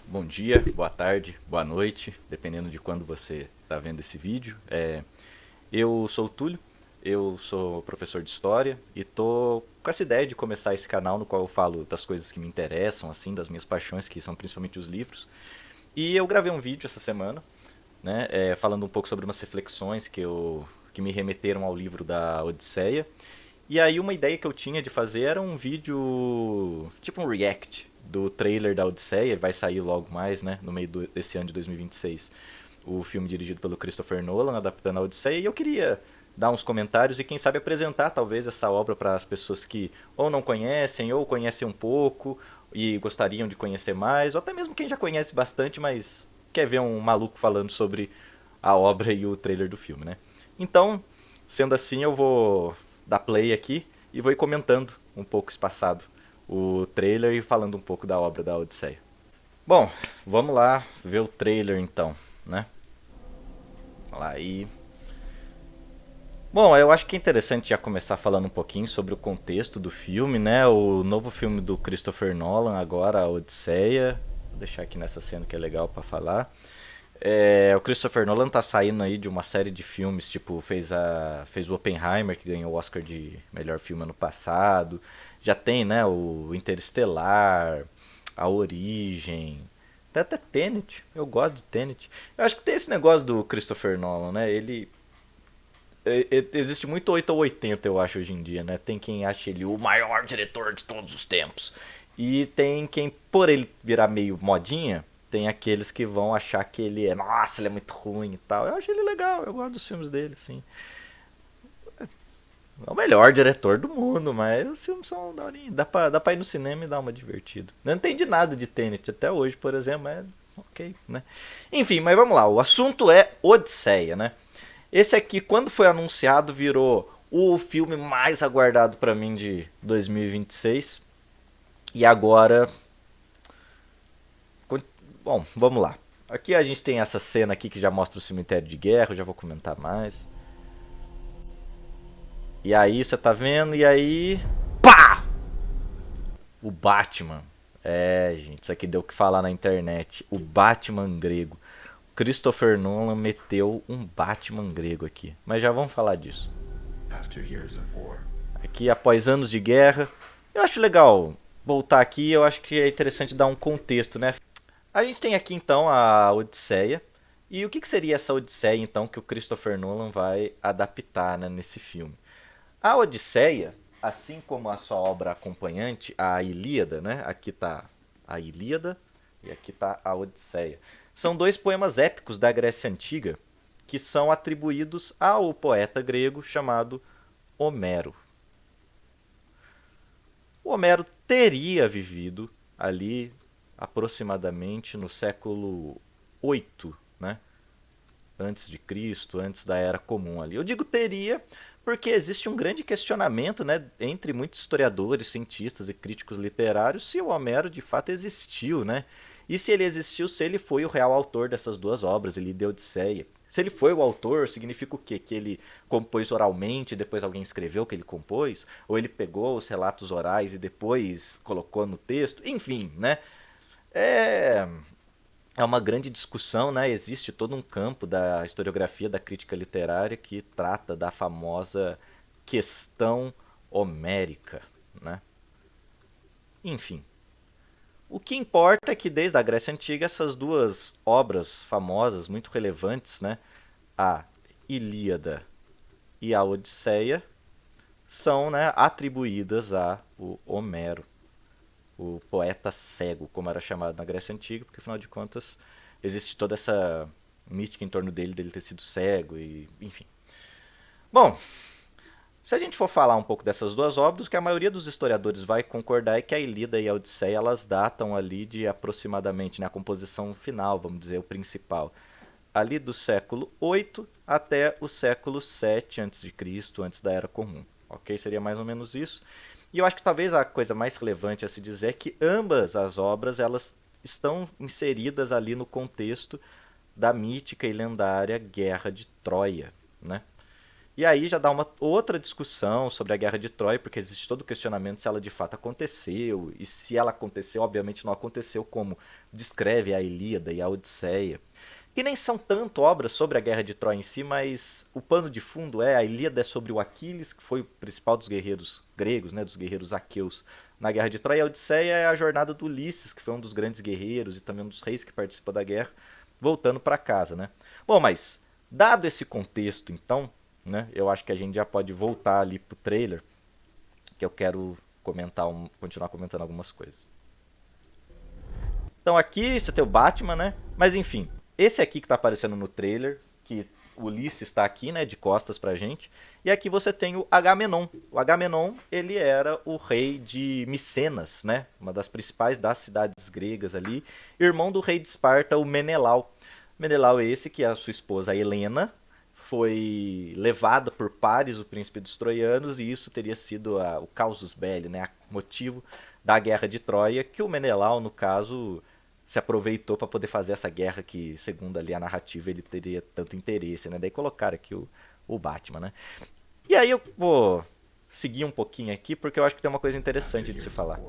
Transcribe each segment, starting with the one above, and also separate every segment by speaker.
Speaker 1: Bom dia, boa tarde, boa noite, dependendo de quando você está vendo esse vídeo. Eu sou o Túlio, eu sou professor de História e tô com essa ideia de começar esse canal no qual eu falo das coisas que me interessam, assim, das minhas paixões, que são principalmente os livros. E eu gravei um vídeo essa semana, né, falando um pouco sobre umas reflexões que me remeteram ao livro da Odisseia. E aí uma ideia que eu tinha de fazer era um vídeo, tipo um react do trailer da Odisseia, ele vai sair logo mais, né, no meio desse ano de 2026. O filme dirigido pelo Christopher Nolan, adaptando a Odisseia, e eu queria dar uns comentários e quem sabe apresentar talvez essa obra para as pessoas que ou não conhecem ou conhecem um pouco e gostariam de conhecer mais, ou até mesmo quem já conhece bastante, mas quer ver um maluco falando sobre a obra e o trailer do filme, né? Então, sendo assim, eu vou dar play aqui e vou ir comentando um pouco espaçado o trailer e falando um pouco da obra da Odisseia. Bom, vamos lá ver o trailer então, né? Vamos lá aí. Bom, eu acho que é interessante já começar falando um pouquinho sobre o contexto do filme, né? O novo filme do Christopher Nolan agora, a Odisseia. Vou deixar aqui nessa cena que é legal para falar. O Christopher Nolan tá saindo aí de uma série de filmes, tipo, fez o Oppenheimer, que ganhou o Oscar de melhor filme ano passado. Já tem, né, o Interestelar, A Origem, até Tenet. Eu gosto de Tenet. Eu acho que tem esse negócio do Christopher Nolan, né? Existe muito 8 ou 80, eu acho, hoje em dia, né? Tem quem acha ele o maior diretor de todos os tempos. E tem quem, por ele virar meio modinha, tem aqueles que vão achar que ele é, nossa, ele é muito ruim e tal. Eu acho ele legal, eu gosto dos filmes dele, assim. É o melhor diretor do mundo, mas os filmes são daorinha. Dá pra ir no cinema e dar uma divertida. Não entendi nada de Tenet até hoje, por exemplo, mas ok, né? Enfim, mas vamos lá. O assunto é Odisseia, né? Esse aqui, quando foi anunciado, virou o filme mais aguardado pra mim de 2026. E 26. E agora, bom, vamos lá. Aqui a gente tem essa cena aqui que já mostra o cemitério de guerra, eu já vou comentar mais. E aí, você tá vendo? E aí, pá! O Batman. Gente, isso aqui deu o que falar na internet. O Batman grego. Christopher Nolan meteu um Batman grego aqui. Mas já vamos falar disso. Aqui, após anos de guerra. Eu acho legal voltar aqui. Eu acho que é interessante dar um contexto, né? A gente tem aqui então a Odisseia. E o que seria essa Odisseia então que o Christopher Nolan vai adaptar, né, nesse filme? A Odisseia, assim como a sua obra acompanhante, a Ilíada, né? Aqui está a Ilíada e aqui está a Odisseia. São dois poemas épicos da Grécia Antiga que são atribuídos ao poeta grego chamado Homero. O Homero teria vivido ali aproximadamente no século 8, né? Antes de Cristo, antes da Era Comum ali. Eu digo teria porque existe um grande questionamento, né, entre muitos historiadores, cientistas e críticos literários se o Homero de fato existiu, né? E se ele existiu, se ele foi o real autor dessas duas obras, Ilíada e Odisseia. Se ele foi o autor, significa o quê? Que ele compôs oralmente e depois alguém escreveu que ele compôs? Ou ele pegou os relatos orais e depois colocou no texto? Enfim, né? É, é uma grande discussão, né? Existe todo um campo da historiografia da crítica literária que trata da famosa questão homérica, né? Enfim, o que importa é que desde a Grécia Antiga essas duas obras famosas, muito relevantes, né? A Ilíada e a Odisseia, são, né, atribuídas a o Homero, o poeta cego, como era chamado na Grécia Antiga, porque afinal de contas existe toda essa mística em torno dele ter sido cego e enfim. Bom, se a gente for falar um pouco dessas duas obras, o que a maioria dos historiadores vai concordar é que a Ilíada e a Odisseia elas datam ali de aproximadamente, né, a composição final, vamos dizer, o principal, ali do século 8 até o século 7 a.C., antes da Era Comum. Ok? Seria mais ou menos isso. E eu acho que talvez a coisa mais relevante a se dizer é que ambas as obras elas estão inseridas ali no contexto da mítica e lendária Guerra de Troia, né? E aí já dá uma outra discussão sobre a Guerra de Troia, porque existe todo o questionamento se ela de fato aconteceu, e se ela aconteceu, obviamente não aconteceu como descreve a Ilíada e a Odisseia. Que nem são tanto obras sobre a Guerra de Troia em si, mas o pano de fundo é a Ilíada é sobre o Aquiles, que foi o principal dos guerreiros gregos, né, dos guerreiros aqueus na Guerra de Troia, e a Odisseia é a jornada do Ulisses, que foi um dos grandes guerreiros e também um dos reis que participou da guerra, voltando para casa, né? Bom, mas dado esse contexto, então, né, eu acho que a gente já pode voltar ali pro trailer, que eu quero continuar comentando algumas coisas. Então aqui você tem o Batman, né? Mas enfim, esse aqui que tá aparecendo no trailer, que o Ulisses está aqui, né, de costas pra gente. E aqui você tem o Agamenon. O Agamenon, ele era o rei de Micenas, né? Uma das principais das cidades gregas ali, irmão do rei de Esparta, o Menelau. Menelau é esse que a sua esposa, a Helena, foi levada por Paris, o príncipe dos troianos, e isso teria sido o causus belli, né, o motivo da guerra de Troia, que o Menelau, no caso, se aproveitou para poder fazer essa guerra que, segundo ali a narrativa, ele teria tanto interesse, né? Daí colocaram aqui o Batman, né? E aí eu vou seguir um pouquinho aqui, porque eu acho que tem uma coisa interessante de se falar.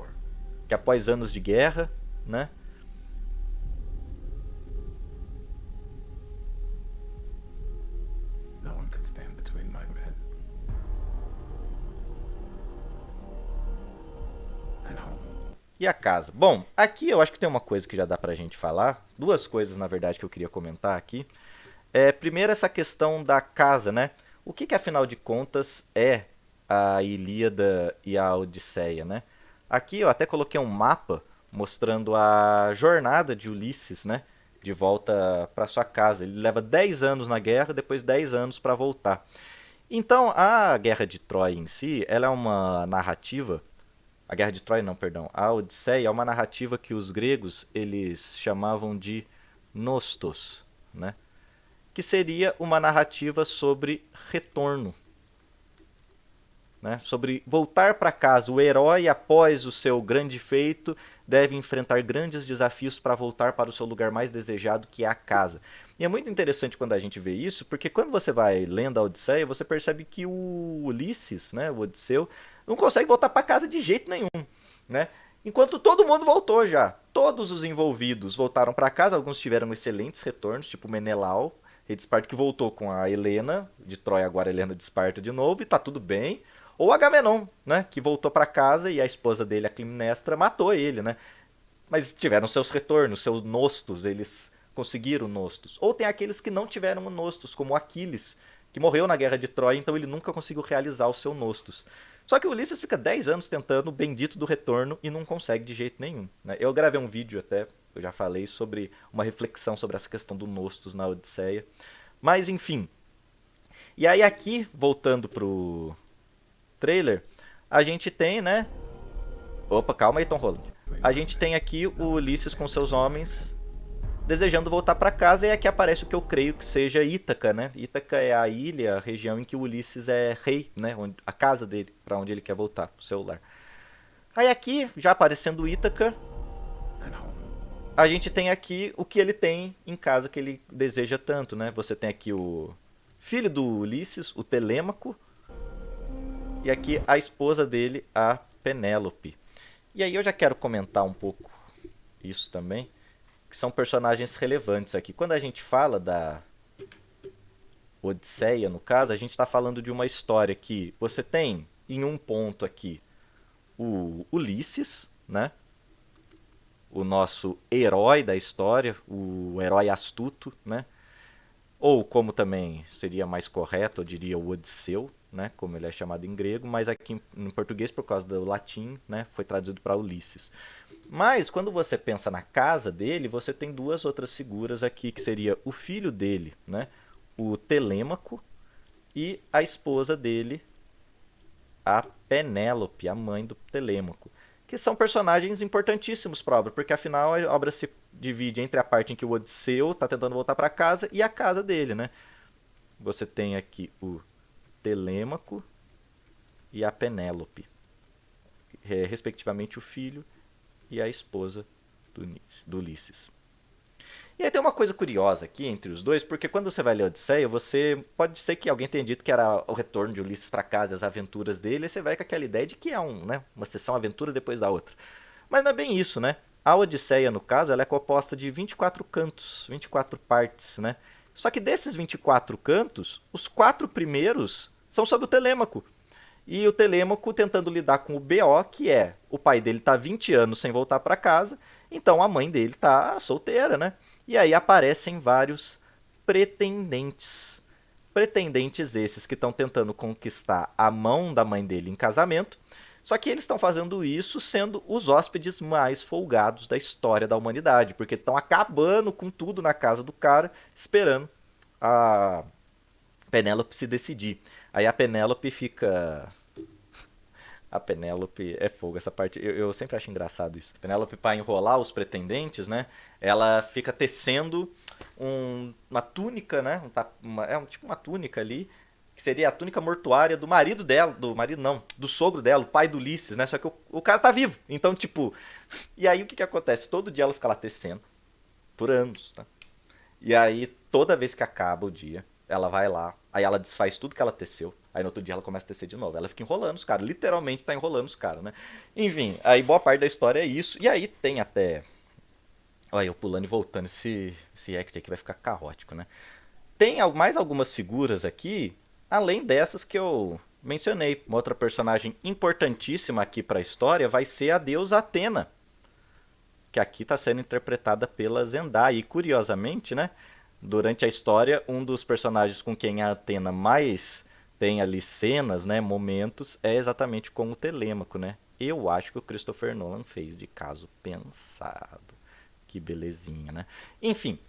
Speaker 1: Que após anos de guerra, né?
Speaker 2: No one could stand between my bed and home.
Speaker 1: E a casa. Bom, aqui eu acho que tem uma coisa que já dá pra gente falar. Duas coisas, na verdade, que eu queria comentar aqui. Primeiro, essa questão da casa, né? O que, afinal de contas, é a Ilíada e a Odisseia, né? Aqui eu até coloquei um mapa mostrando a jornada de Ulisses, né? De volta para sua casa. Ele leva 10 anos na guerra, depois 10 anos para voltar. Então, a Guerra de Troia em si, ela é uma narrativa. A Guerra de Troia, não, perdão. A Odisseia é uma narrativa que os gregos eles chamavam de nostos, né? Que seria uma narrativa sobre retorno, né? Sobre voltar para casa. O herói, após o seu grande feito, deve enfrentar grandes desafios para voltar para o seu lugar mais desejado, que é a casa. E é muito interessante quando a gente vê isso, porque quando você vai lendo a Odisseia, você percebe que o Ulisses, né, o Odisseu, não consegue voltar para casa de jeito nenhum, né? Enquanto todo mundo voltou já. Todos os envolvidos voltaram para casa, alguns tiveram excelentes retornos, tipo Menelau, rei de Esparta, que voltou com a Helena de Troia, agora a Helena de Esparta de novo, e tá tudo bem. Ou Agamenon, né, que voltou para casa e a esposa dele, a Climnestra, matou ele, né? Mas tiveram seus retornos, seus nostos, eles conseguiram nostos. Ou tem aqueles que não tiveram nostos, como Aquiles, que morreu na guerra de Troia, então ele nunca conseguiu realizar o seu nostos. Só que o Ulisses fica 10 anos tentando o bendito do retorno e não consegue de jeito nenhum, né? Eu gravei um vídeo até, eu já falei, sobre uma reflexão sobre essa questão do nostos na Odisseia. Mas enfim. E aí aqui, voltando pro trailer, a gente tem, né? Opa, calma aí, Tom Holland. A gente tem aqui o Ulisses com seus homens desejando voltar para casa, e aqui aparece o que eu creio que seja Ítaca, né? Ítaca é a ilha, a região em que o Ulisses é rei, né? A casa dele, para onde ele quer voltar, pro seu lar. Aí aqui, já aparecendo Ítaca, a gente tem aqui o que ele tem em casa que ele deseja tanto, né? Você tem aqui o filho do Ulisses, o Telêmaco, e aqui a esposa dele, a Penélope. E aí eu já quero comentar um pouco isso também, que são personagens relevantes aqui. Quando a gente fala da Odisseia, no caso, a gente está falando de uma história que você tem, em um ponto aqui, o Ulisses, né? O nosso herói da história, o herói astuto, né? Ou como também seria mais correto, eu diria o Odisseu, né? Como ele é chamado em grego, mas aqui em português, por causa do latim, né? Foi traduzido para Ulisses. Mas quando você pensa na casa dele, você tem duas outras figuras aqui, que seria o filho dele, né? O Telêmaco, e a esposa dele, a Penélope, a mãe do Telêmaco, que são personagens importantíssimos para a obra, porque afinal a obra se divide entre a parte em que o Odisseu está tentando voltar para casa e a casa dele, né? Você tem aqui o Telêmaco e a Penélope, respectivamente o filho e a esposa do Ulisses. E aí tem uma coisa curiosa aqui entre os dois, porque quando você vai ler a Odisseia, você pode ser que alguém tenha dito que era o retorno de Ulisses para casa, as aventuras dele, e você vai com aquela ideia de que é uma sessão aventura depois da outra. Mas não é bem isso, né? A Odisseia, no caso, ela é composta de 24 cantos, 24 partes, né? Só que desses 24 cantos, os 4 primeiros são sobre o Telêmaco. E o Telêmaco tentando lidar com o BO, que é o pai dele tá 20 anos sem voltar para casa, então a mãe dele tá solteira, né? E aí aparecem vários pretendentes. Pretendentes esses que estão tentando conquistar a mão da mãe dele em casamento, só que eles estão fazendo isso sendo os hóspedes mais folgados da história da humanidade, porque estão acabando com tudo na casa do cara, esperando a Penélope se decidir. Aí a Penélope fica. A Penélope é fogo, essa parte. Eu sempre acho engraçado isso. A Penélope, para enrolar os pretendentes, né? Ela fica tecendo uma túnica, né? Tipo uma túnica ali, que seria a túnica mortuária do marido dela. Do marido não, do sogro dela, o pai do Ulisses, né? Só que o cara tá vivo. Então, tipo. E aí o que acontece? Todo dia ela fica lá tecendo. Por anos, tá? E aí, toda vez que acaba o dia, ela vai lá, aí ela desfaz tudo que ela teceu, aí no outro dia ela começa a tecer de novo. Ela fica enrolando os caras, literalmente tá enrolando os caras, né? Enfim, aí boa parte da história é isso. E aí tem até. Olha, eu pulando e voltando, esse act aqui vai ficar caótico, né? Tem mais algumas figuras aqui, além dessas que eu mencionei. Uma outra personagem importantíssima aqui para a história vai ser a deusa Atena, que aqui está sendo interpretada pela Zendaya. E curiosamente, né, durante a história, um dos personagens com quem a Atena mais tem ali cenas, né, momentos, é exatamente com o Telêmaco, né? Eu acho que o Christopher Nolan fez de caso pensado. Que belezinha, né? Enfim,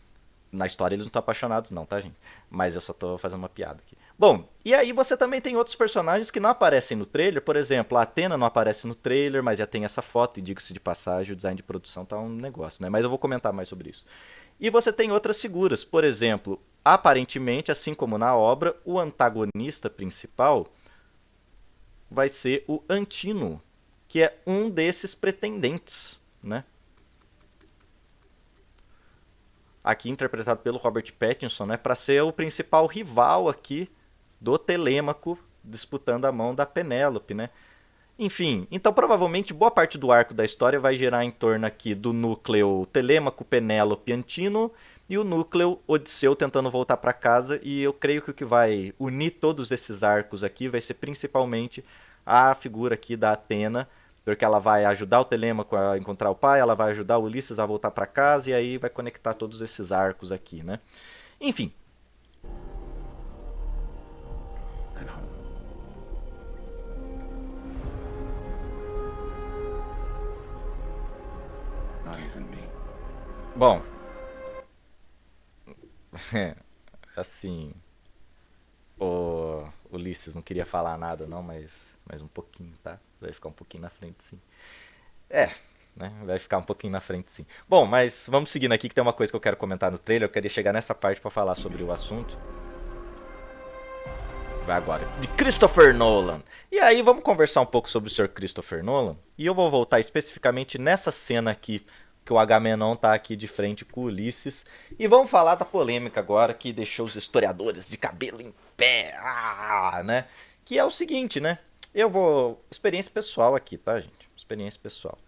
Speaker 1: na história eles não estão apaixonados não, tá, gente? Mas eu só tô fazendo uma piada aqui. Bom, e aí você também tem outros personagens que não aparecem no trailer. Por exemplo, a Athena não aparece no trailer, mas já tem essa foto. E digo-se de passagem, o design de produção tá um negócio, né? Mas eu vou comentar mais sobre isso. E você tem outras figuras. Por exemplo, aparentemente, assim como na obra, o antagonista principal vai ser o Antino, que é um desses pretendentes, né? Aqui interpretado pelo Robert Pattinson, né, para ser o principal rival aqui do Telêmaco, disputando a mão da Penélope, né? Enfim, então provavelmente boa parte do arco da história vai girar em torno aqui do núcleo Telêmaco, Penélope, Antino e o núcleo Odisseu tentando voltar para casa, e eu creio que o que vai unir todos esses arcos aqui vai ser principalmente a figura aqui da Atena, porque ela vai ajudar o Telêmaco a encontrar o pai, ela vai ajudar o Ulisses a voltar para casa, e aí vai conectar todos esses arcos aqui, né? Enfim.
Speaker 2: And home. Not even me.
Speaker 1: Bom. Assim. O Ulisses não queria falar nada, não, mas um pouquinho, tá? Vai ficar um pouquinho na frente, sim. É, né? Vai ficar um pouquinho na frente, sim. Bom, mas vamos seguindo aqui que tem uma coisa que eu quero comentar no trailer. Eu queria chegar nessa parte para falar sobre o assunto. Vai agora. De Christopher Nolan. E aí vamos conversar um pouco sobre o Sr. Christopher Nolan. E eu vou voltar especificamente nessa cena aqui, que o Agamenon tá aqui de frente com o Ulisses. E vamos falar da polêmica agora que deixou os historiadores de cabelo em pé. Né? Que é o seguinte, né? Eu vou... Experiência pessoal aqui, tá, gente? Experiência pessoal.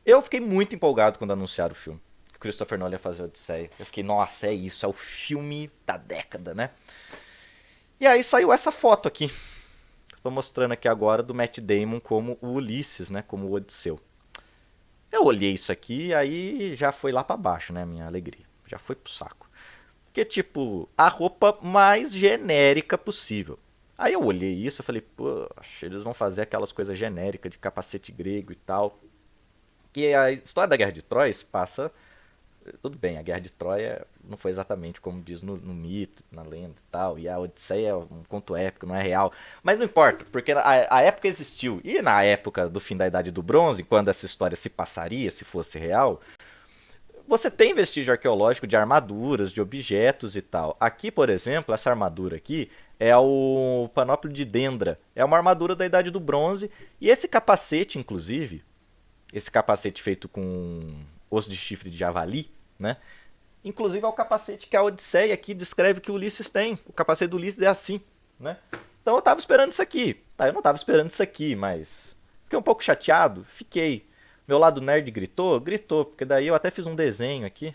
Speaker 1: Eu fiquei muito empolgado quando anunciaram o filme. Que o Christopher Nolan ia fazer Odisseia. Eu fiquei, nossa, é isso. É o filme da década, né? E aí saiu essa foto aqui. Estou mostrando aqui agora do Matt Damon como o Ulisses, né? Como o Odisseu. Eu olhei isso aqui e aí já foi lá pra baixo, né? Minha alegria. Já foi pro saco. Porque, tipo, a roupa mais genérica possível. Aí eu olhei isso e falei, poxa, eles vão fazer aquelas coisas genéricas de capacete grego e tal. Que a história da Guerra de Troia se passa... Tudo bem, a Guerra de Troia não foi exatamente como diz no mito, na lenda e tal. E a Odisseia é um conto épico, não é real. Mas não importa, porque a época existiu. E na época do fim da Idade do Bronze, quando essa história se passaria, se fosse real, você tem vestígio arqueológico de armaduras, de objetos e tal. Aqui, por exemplo, essa armadura aqui é o Panóplio de Dendra. É uma armadura da Idade do Bronze. E esse capacete, inclusive, esse capacete feito com osso de chifre de javali, né? Inclusive é o capacete que a Odisseia aqui descreve que o Ulisses tem. O capacete do Ulisses é assim, né? Então eu tava esperando isso aqui. Tá, eu não tava esperando isso aqui, mas fiquei um pouco chateado, fiquei. Meu lado nerd gritou? Gritou, porque daí eu até fiz um desenho aqui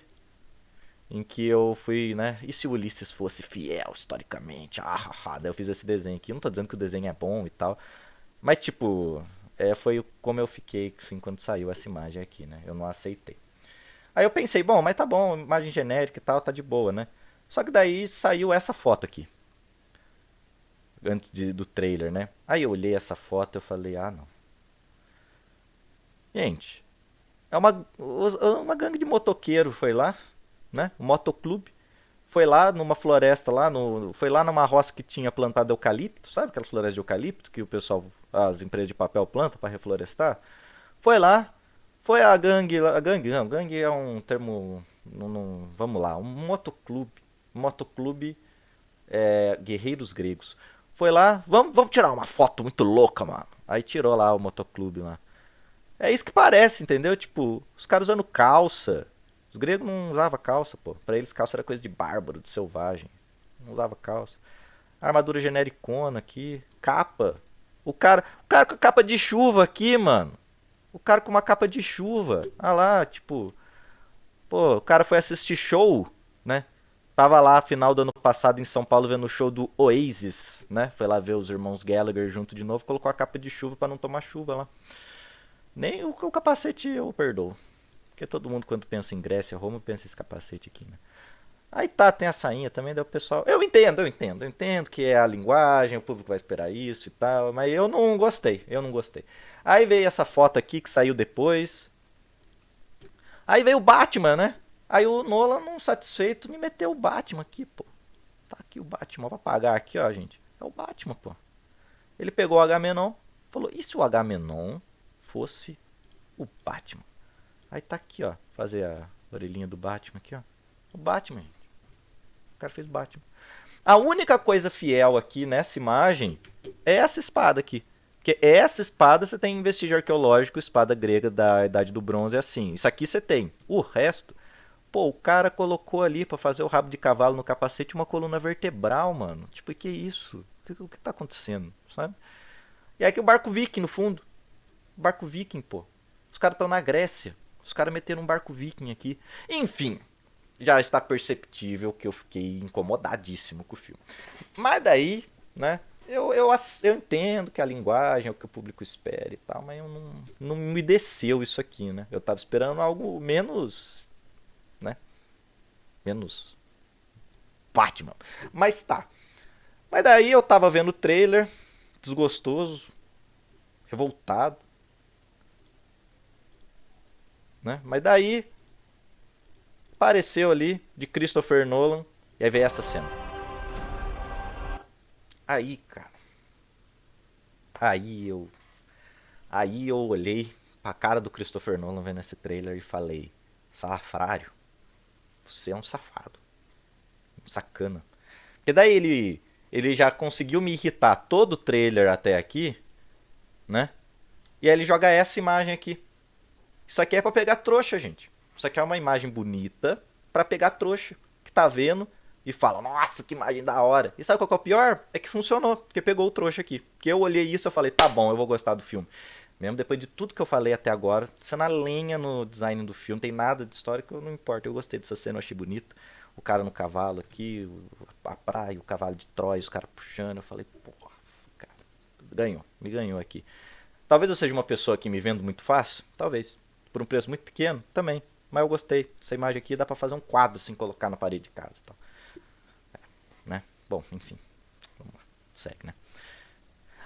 Speaker 1: em que eu fui, né? E se o Ulisses fosse fiel historicamente? Daí eu fiz esse desenho aqui. Eu não tô dizendo que o desenho é bom e tal, mas tipo, foi como eu fiquei assim quando saiu essa imagem aqui, né? Eu não aceitei. Aí eu pensei, bom, mas tá bom, imagem genérica e tal, tá de boa, né? Só que daí saiu essa foto aqui, do trailer, né? Aí eu olhei essa foto e eu falei, ah, não. Gente, é uma gangue de motoqueiro foi lá, né? O motoclube foi lá numa floresta lá, foi lá numa roça que tinha plantado eucalipto, sabe aquelas florestas de eucalipto que o pessoal, as empresas de papel plantam para reflorestar? Foi lá, foi a gangue, não, gangue é um termo, vamos lá, um motoclube guerreiros gregos. Foi lá, vamos tirar uma foto muito louca, mano. Aí tirou lá o motoclube lá. É isso que parece, entendeu? Tipo, os caras usando calça. Os gregos não usavam calça, pô. Pra eles calça era coisa de bárbaro, de selvagem. Não usava calça. Armadura genericona aqui. Capa. O cara com a capa de chuva aqui, mano. O cara com uma capa de chuva. Ah lá, tipo. Pô, o cara foi assistir show, né? Tava lá, final do ano passado, em São Paulo, vendo o show do Oasis, né? Foi lá ver os irmãos Gallagher junto de novo. Colocou a capa de chuva pra não tomar chuva lá. Nem o capacete eu perdoo. Porque todo mundo, quando pensa em Grécia, Roma, pensa esse capacete aqui, né? Aí tá, tem a sainha também, daí o pessoal. Eu entendo que é a linguagem, o público vai esperar isso e tal, mas eu não gostei. Aí veio essa foto aqui que saiu depois. Aí veio o Batman, né? Aí o Nolan, não satisfeito, me meteu o Batman aqui, pô. Tá aqui o Batman, vou apagar aqui, ó, gente. É o Batman, pô. Ele pegou o Agamenon, falou: e se o Agamenon fosse o Batman? Aí tá aqui, ó. Fazer a orelhinha do Batman aqui, ó. O Batman, gente. O cara fez o Batman. A única coisa fiel aqui nessa imagem é essa espada aqui. Porque essa espada você tem em vestígio arqueológico, espada grega da Idade do Bronze, é assim. Isso aqui você tem. O resto, pô, o cara colocou ali pra fazer o rabo de cavalo no capacete uma coluna vertebral, mano. Tipo, que isso? O que tá acontecendo, sabe? E aí que o barco viking no fundo. O barco viking, pô. Os caras estão na Grécia. Os caras meteram um barco viking aqui. Enfim, já está perceptível que eu fiquei incomodadíssimo com o filme. Mas daí, né? Eu entendo que a linguagem é o que o público espera e tal, mas eu não me desceu isso aqui, né? Eu tava esperando algo menos, né? Menos Batman. Mas tá. Mas daí eu tava vendo o trailer, desgostoso, revoltado, né? Mas daí apareceu ali de Christopher Nolan e aí veio essa cena. Aí, cara, aí eu aí eu olhei pra cara do Christopher Nolan vendo esse trailer e falei: "Salafrário, você é um safado, um sacana". Porque daí ele já conseguiu me irritar todo o trailer até aqui, né? E aí ele joga essa imagem aqui. Isso aqui é pra pegar trouxa, gente. Isso aqui é uma imagem bonita pra pegar trouxa que tá vendo e fala: "Nossa, que imagem da hora". E sabe qual que é o pior? É que funcionou, porque pegou o trouxa aqui. Porque eu olhei isso e falei: "Tá bom, eu vou gostar do filme". Mesmo depois de tudo que eu falei até agora, sendo a lenha no design do filme, tem nada de história que não importa. Eu gostei dessa cena, eu achei bonito. O cara no cavalo aqui, a praia, o cavalo de Troia, os caras puxando. Eu falei: "Nossa, cara, me ganhou aqui". Talvez eu seja uma pessoa que me vendo muito fácil, talvez. Por um preço muito pequeno, também. Mas eu gostei. Essa imagem aqui dá pra fazer um quadro assim, colocar na parede de casa e tal. Né? Bom, enfim. Vamos lá. Segue, né?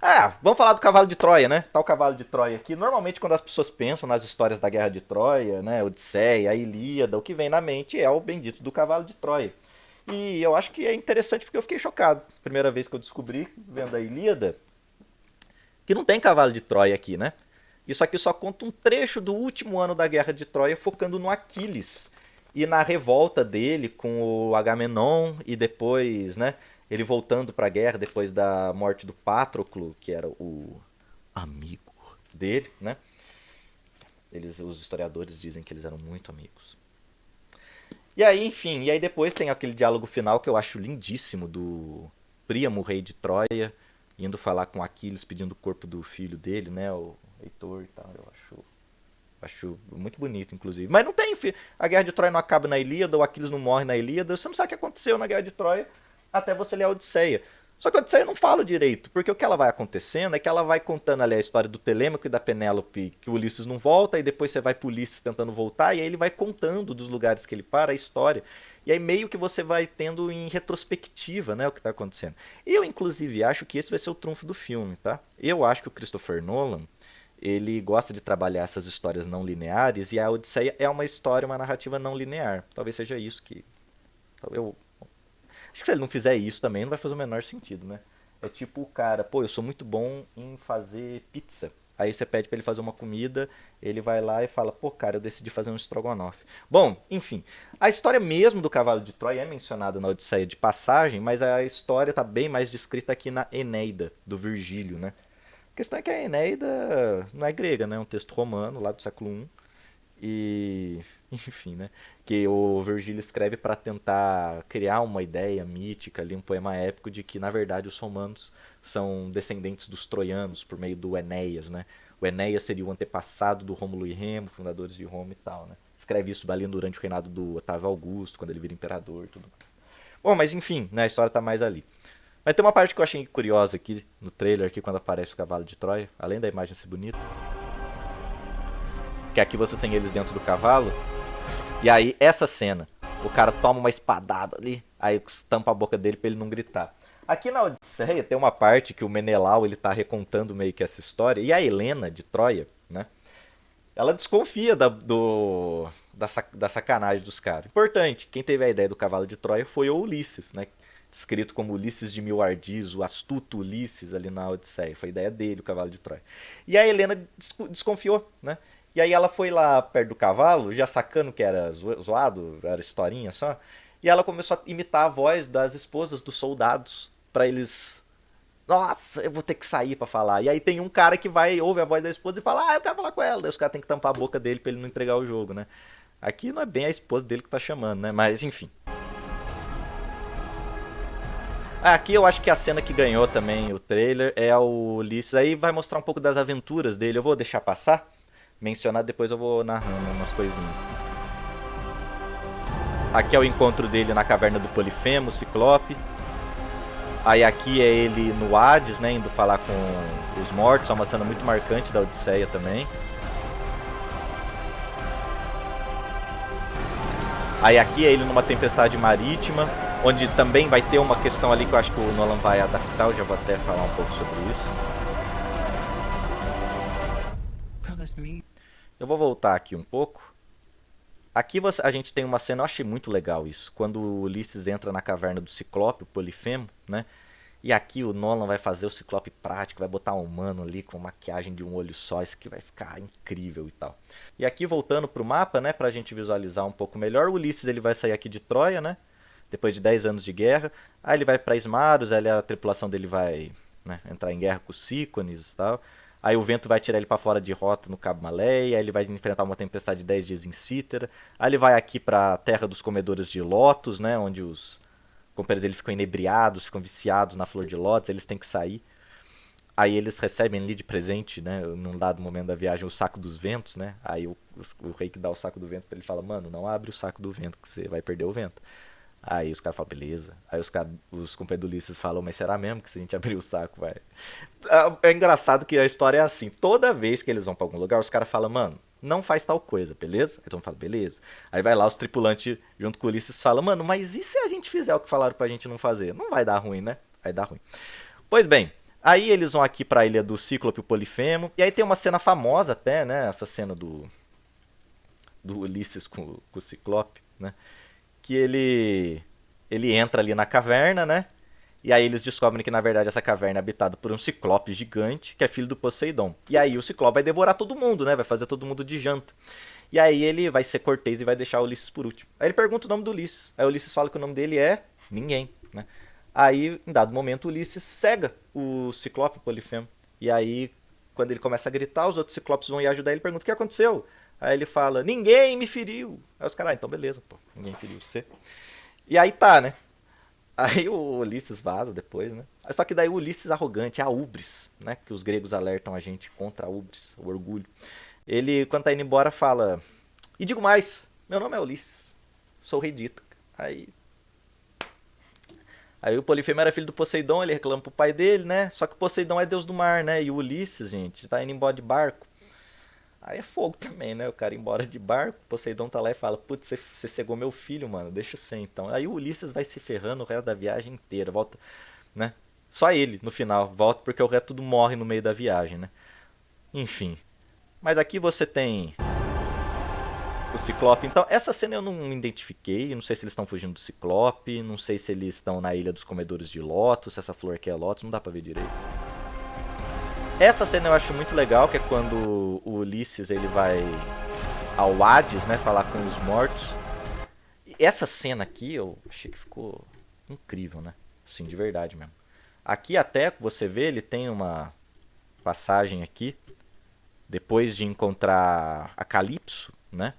Speaker 1: Ah, vamos falar do cavalo de Troia, né? Tá o cavalo de Troia aqui. Normalmente, quando as pessoas pensam nas histórias da Guerra de Troia, né? Odisseia, a Ilíada, o que vem na mente é o bendito do cavalo de Troia. E eu acho que é interessante porque eu fiquei chocado. Primeira vez que eu descobri, vendo a Ilíada, que não tem cavalo de Troia aqui, né? Isso aqui só conta um trecho do último ano da Guerra de Troia, focando no Aquiles e na revolta dele com o Agamenon e depois, né, ele voltando para a guerra depois da morte do Patroclo, que era o amigo dele, né? Os historiadores dizem que eles eram muito amigos. E aí, enfim, e aí depois tem aquele diálogo final que eu acho lindíssimo do Príamo, rei de Troia, indo falar com Aquiles pedindo o corpo do filho dele, né, o Heitor e tal. Eu acho muito bonito, inclusive. Mas não tem, a Guerra de Troia não acaba na Ilíada, o Aquiles não morre na Ilíada, você não sabe o que aconteceu na Guerra de Troia até você ler a Odisseia. Só que a Odisseia não fala direito, porque o que ela vai acontecendo é que ela vai contando ali a história do Telêmaco e da Penélope, que o Ulisses não volta, e depois você vai pro Ulisses tentando voltar, e aí ele vai contando dos lugares que ele para, a história. E aí meio que você vai tendo em retrospectiva, né, o que tá acontecendo. Eu, inclusive, acho que esse vai ser o trunfo do filme, tá? Eu acho que o Christopher Nolan, ele gosta de trabalhar essas histórias não lineares, e a Odisseia é uma história, uma narrativa não linear. Talvez seja isso que... Eu acho que se ele não fizer isso também, não vai fazer o menor sentido, né? É tipo o cara, pô, eu sou muito bom em fazer pizza. Aí você pede pra ele fazer uma comida, ele vai lá e fala, pô, cara, eu decidi fazer um estrogonofe. Bom, enfim, a história mesmo do cavalo de Troia é mencionada na Odisseia de passagem, mas a história tá bem mais descrita aqui na Eneida, do Virgílio, né? A questão é que a Eneida não é grega, né? É um texto romano, lá do século I. E, enfim, né? Que o Virgílio escreve para tentar criar uma ideia mítica ali, um poema épico de que na verdade os romanos são descendentes dos troianos por meio do Enéas, né? O Enéas seria o antepassado do Rômulo e Remo, fundadores de Roma e tal, né? Escreve isso ali durante o reinado do Otávio Augusto, quando ele vira imperador e tudo mais. Bom, mas enfim, né, a história tá mais ali. Mas tem uma parte que eu achei curiosa aqui no trailer, aqui, quando aparece o cavalo de Troia, além da imagem ser bonita, que aqui você tem eles dentro do cavalo. E aí, essa cena, o cara toma uma espadada ali, aí tampa a boca dele pra ele não gritar. Aqui na Odisseia tem uma parte que o Menelau ele tá recontando meio que essa história, e a Helena de Troia, né? Ela desconfia da sacanagem dos caras. Importante, quem teve a ideia do cavalo de Troia foi o Ulisses, né? Descrito como Ulisses de Mil Ardis, o astuto Ulisses ali na Odisseia. Foi a ideia dele, o cavalo de Troia. E a Helena desconfiou, né? E aí ela foi lá perto do cavalo, já sacando que era zoado, era historinha só. E ela começou a imitar a voz das esposas dos soldados, pra eles... Nossa, eu vou ter que sair pra falar. E aí tem um cara que vai, ouve a voz da esposa e fala, eu quero falar com ela. Daí os caras tem que tampar a boca dele pra ele não entregar o jogo, né? Aqui não é bem a esposa dele que tá chamando, né? Mas enfim. Aqui eu acho que a cena que ganhou também o trailer é o Ulisses. Aí vai mostrar um pouco das aventuras dele. Eu vou deixar passar, mencionar, depois eu vou narrando umas coisinhas. Aqui é o encontro dele na caverna do Polifemo, Ciclope. Aí aqui é ele no Hades, né, indo falar com os mortos. É uma cena muito marcante da Odisseia também. Aí aqui é ele numa tempestade marítima, onde também vai ter uma questão ali que eu acho que o Nolan vai adaptar. Eu já vou até falar um pouco sobre isso. Eu vou voltar aqui um pouco. Aqui a gente tem uma cena, eu achei muito legal isso, quando o Ulisses entra na caverna do Ciclope, o Polifemo, né? E aqui o Nolan vai fazer o Ciclope prático, vai botar um humano ali com maquiagem de um olho só, isso aqui vai ficar incrível e tal. E aqui voltando pro mapa, né, pra gente visualizar um pouco melhor, o Ulisses ele vai sair aqui de Troia, né? Depois de 10 anos de guerra. Aí ele vai pra Ismaros, aí a tripulação dele vai, né, entrar em guerra com os Cícones e tal. Aí o vento vai tirar ele para fora de rota no Cabo Maleia, aí ele vai enfrentar uma tempestade de 10 dias em Cítera. Aí ele vai aqui para a terra dos comedores de lótus, né, onde os companheiros dele ficam inebriados, ficam viciados na flor de lótus, eles têm que sair. Aí eles recebem ali de presente, né, num dado momento da viagem, o saco dos ventos, né? Aí o rei que dá o saco do vento para ele fala: "Mano, não abre o saco do vento que você vai perder o vento". Aí os caras falam, beleza. Aí os companheiros do Ulisses falam, mas será mesmo que se a gente abrir o saco, vai? É engraçado que a história é assim. Toda vez que eles vão pra algum lugar, os caras falam, mano, não faz tal coisa, beleza? Aí todo mundo fala, beleza. Aí vai lá, os tripulantes, junto com o Ulisses, falam, mano, mas e se a gente fizer o que falaram pra gente não fazer? Não vai dar ruim, né? Vai dar ruim. Pois bem, aí eles vão aqui pra ilha do Cíclope e o Polifemo. E aí tem uma cena famosa até, né? Essa cena do Ulisses com o Ciclope, né? Que ele entra ali na caverna, né? E aí eles descobrem que na verdade essa caverna é habitada por um ciclope gigante, que é filho do Poseidon. E aí o ciclope vai devorar todo mundo, né? Vai fazer todo mundo de janta. E aí ele vai ser cortês e vai deixar o Ulisses por último. Aí ele pergunta o nome do Ulisses. Aí o Ulisses fala que o nome dele é ninguém, né? Aí, em dado momento, o Ulisses cega o ciclope Polifemo. E aí, quando ele começa a gritar, os outros ciclopes vão ir ajudar ele e perguntam o que aconteceu. Aí ele fala, ninguém me feriu. Aí os caras, então beleza, pô, ninguém feriu você. E aí tá, né? Aí o Ulisses vaza depois, né? Só que daí o Ulisses arrogante, a ubris, né? Que os gregos alertam a gente contra a ubris, o orgulho. Ele, quando tá indo embora, fala, e digo mais, meu nome é Ulisses, sou o rei de Ítaca. Aí o Polifemo era filho do Poseidon, ele reclama pro pai dele, né? Só que o Poseidon é deus do mar, né? E o Ulisses, gente, tá indo embora de barco. Aí é fogo também, né? O cara ir embora de barco, o Poseidon tá lá e fala, putz, você cegou meu filho, mano, deixa eu ser então. Aí o Ulisses vai se ferrando o resto da viagem inteira, volta, né? Só ele, no final, volta porque o resto tudo morre no meio da viagem, né? Enfim. Mas aqui você tem o Ciclope. Então, essa cena eu não me identifiquei. Não sei se eles estão fugindo do Ciclope. Não sei se eles estão na Ilha dos Comedores de Lotus. Se essa flor aqui é Lotus. Não dá pra ver direito. Essa cena eu acho muito legal. Que é quando o Ulisses ele vai ao Hades, né? Falar com os mortos. E essa cena aqui eu achei que ficou incrível, né? Assim, de verdade mesmo. Aqui até, você vê, ele tem uma passagem aqui. Depois de encontrar a Calypso, né?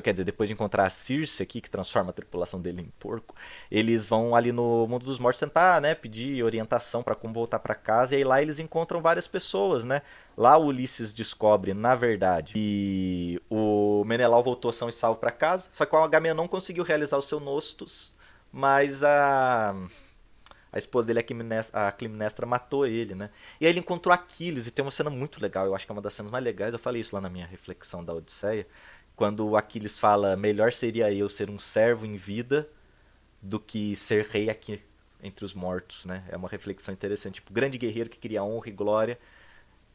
Speaker 1: Quer dizer, depois de encontrar a Circe aqui, que transforma a tripulação dele em porco, eles vão ali no mundo dos mortos tentar, né, pedir orientação para como voltar para casa, e aí lá eles encontram várias pessoas, né? Lá o Ulisses descobre, na verdade, que o Menelau voltou são e salvo para casa, só que o Agamenon não conseguiu realizar o seu Nostos, mas a esposa dele, a Climnestra, matou ele, né? E aí ele encontrou Aquiles, e tem uma cena muito legal, eu acho que é uma das cenas mais legais, eu falei isso lá na minha reflexão da Odisseia, quando o Aquiles fala, melhor seria eu ser um servo em vida do que ser rei aqui entre os mortos, né? É uma reflexão interessante, tipo, grande guerreiro que queria honra e glória,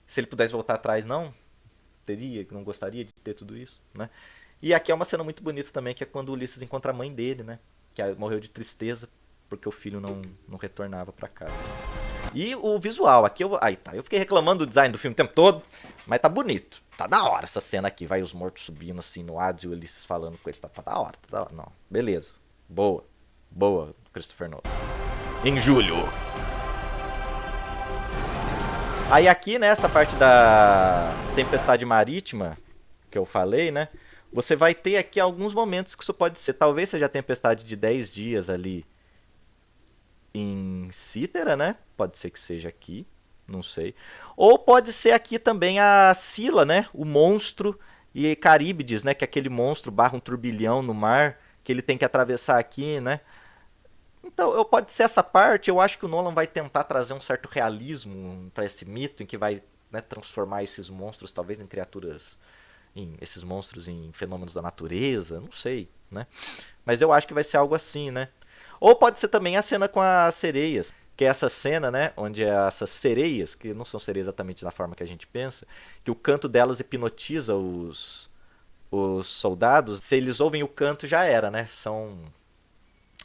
Speaker 1: se ele pudesse voltar atrás, não teria, não gostaria de ter tudo isso, né? E aqui é uma cena muito bonita também, que é quando o Ulisses encontra a mãe dele, né? Que morreu de tristeza porque o filho não retornava para casa. E o visual, aqui aí tá, eu fiquei reclamando do design do filme o tempo todo, mas tá bonito. Tá da hora essa cena aqui, vai os mortos subindo assim no Hades e o Ulisses falando com eles, tá da hora, tá da hora. Não, beleza. Boa, Christopher Nolan. Em julho. Aí aqui, nessa parte da tempestade marítima que eu falei, né? Você vai ter aqui alguns momentos que isso pode ser. Talvez seja a tempestade de 10 dias ali em Cítera, né? Pode ser que seja aqui, não sei. Ou pode ser aqui também a Scylla, né? O monstro e Caríbides, né? Que é aquele monstro barra um turbilhão no mar que ele tem que atravessar aqui, né? Então, pode ser essa parte. Eu acho que o Nolan vai tentar trazer um certo realismo para esse mito em que vai, né, transformar esses monstros talvez em criaturas, esses monstros em fenômenos da natureza, não sei, né? Mas eu acho que vai ser algo assim, né? Ou pode ser também a cena com as sereias, que é essa cena, né, onde essas sereias, que não são sereias exatamente da forma que a gente pensa, que o canto delas hipnotiza os soldados. Se eles ouvem o canto, já era, né?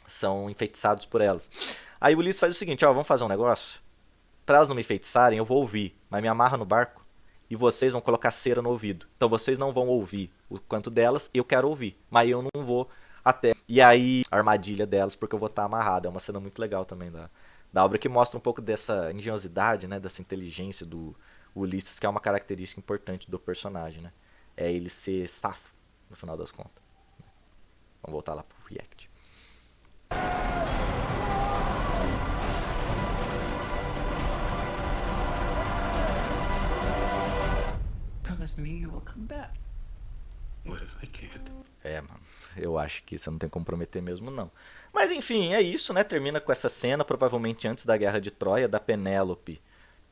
Speaker 1: São enfeitiçados por elas. Aí o Ulisses faz o seguinte, ó, vamos fazer um negócio? Pra elas não me enfeitiçarem, eu vou ouvir, mas me amarra no barco e vocês vão colocar cera no ouvido. Então vocês não vão ouvir o canto delas, eu quero ouvir, mas eu não vou até. E aí, a armadilha delas, porque eu vou estar amarrado. É uma cena muito legal também da obra, que mostra um pouco dessa engenhosidade, né, dessa inteligência do Ulisses, que é uma característica importante do personagem, né? É ele ser safo, no final das contas. Vamos voltar lá pro React.
Speaker 2: Promise me you will come back. What if I can't?
Speaker 1: Mano, eu acho que isso não tem como prometer mesmo, não. Mas enfim, é isso, né? Termina com essa cena, provavelmente antes da Guerra de Troia, da Penélope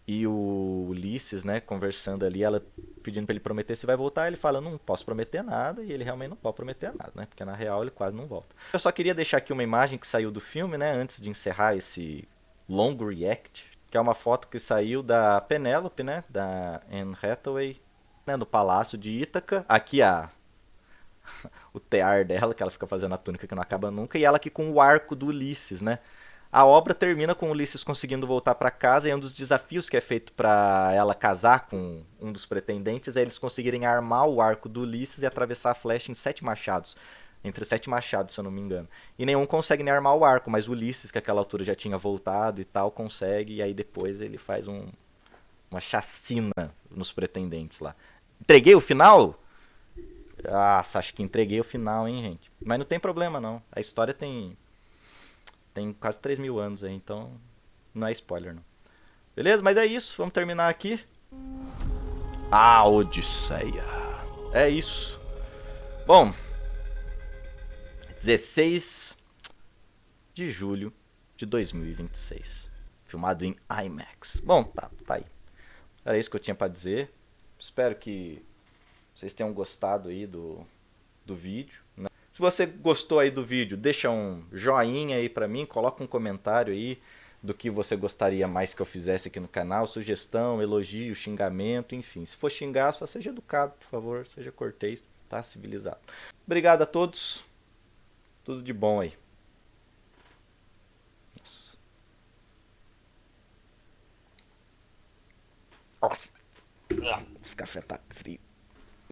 Speaker 1: e o Ulisses, né, conversando ali, ela pedindo pra ele prometer se vai voltar, ele fala, não posso prometer nada, e ele realmente não pode prometer nada, né? Porque na real ele quase não volta. Eu só queria deixar aqui uma imagem que saiu do filme, né, antes de encerrar esse long react, que é uma foto que saiu da Penélope, né, da Anne Hathaway, né, no Palácio de Ítaca. Aqui o tear dela, que ela fica fazendo a túnica que não acaba nunca, e ela aqui com o arco do Ulisses, né? A obra termina com o Ulisses conseguindo voltar para casa, e um dos desafios que é feito para ela casar com um dos pretendentes é eles conseguirem armar o arco do Ulisses e atravessar a flecha em 7 machados. Entre 7 machados, se eu não me engano. E nenhum consegue nem armar o arco, mas o Ulisses, que àquela altura já tinha voltado e tal, consegue, e aí depois ele faz uma chacina nos pretendentes lá. Entreguei o final? Ah, acho que entreguei o final, hein, gente. Mas não tem problema, não. A história tem quase 3.000 anos aí, então não é spoiler, não. Beleza? Mas é isso. Vamos terminar aqui. A Odisseia. É isso. Bom, 16 de julho de 2026. Filmado em IMAX. Bom, tá aí. Era isso que eu tinha pra dizer. Espero que vocês tenham gostado aí do vídeo, né? Se você gostou aí do vídeo, deixa um joinha aí pra mim, coloca um comentário aí do que você gostaria mais que eu fizesse aqui no canal, sugestão, elogio, xingamento, enfim. Se for xingar, só seja educado, por favor, seja cortês, tá? Civilizado. Obrigado a todos, tudo de bom aí. Nossa. Nossa. Esse café tá frio.